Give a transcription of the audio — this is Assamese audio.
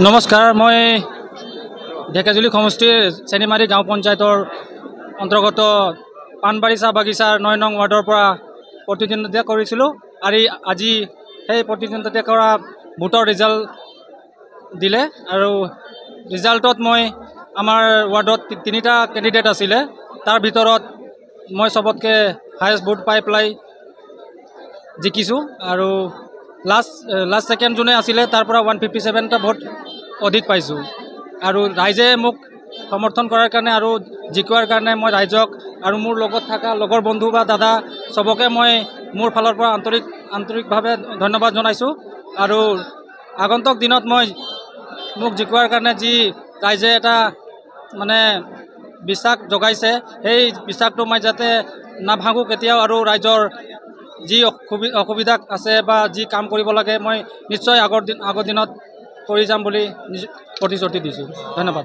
নমস্কাৰ, মই ঢেকেজুলি সমষ্টিৰ চেনিমাৰী গাঁও পঞ্চায়তৰ অন্তৰ্গত পাণবাৰী চাহ বাগিচাৰ ৯ নং ৱাৰ্ডৰ পৰা প্ৰতিদ্বন্দ্বিতা কৰিছিলোঁ। আৰু আজি সেই প্ৰতিদ্বন্দ্বিতা কৰা ভোটৰ ৰিজাল্ট দিলে আৰু ৰিজাল্টত মই আমাৰ ৱাৰ্ডত ৩টা কেণ্ডিডেট আছিলে, তাৰ ভিতৰত মই চবতকৈ হায়েষ্ট ভোট পাই পেলাই জিকিছোঁ। আৰু লাষ্ট ছেকেণ্ড যোনে আছিলে তাৰ পৰা 157টা ভোট অধিক পাইছোঁ। আৰু ৰাইজে মোক সমৰ্থন কৰাৰ কাৰণে আৰু জিকোৱাৰ কাৰণে মই ৰাইজক আৰু মোৰ লগত থকা লগৰ বন্ধু বা দাদা চবকে মই মোৰ ফালৰ পৰা আন্তৰিকভাৱে ধন্যবাদ জনাইছোঁ। আৰু আগন্তুক দিনত মোক জিকোৱাৰ কাৰণে যি ৰাইজে এটা বিশ্বাস জগাইছে, সেই বিশ্বাসটো মই যাতে নাভাঙো কেতিয়াও, আৰু ৰাইজৰ যি অসুবিধা আছে বা যি কাম কৰিব লাগে মই নিশ্চয় আগৰ দিনত কৰি যাম বুলি প্ৰতিশ্ৰুতি দিছোঁ। ধন্যবাদ।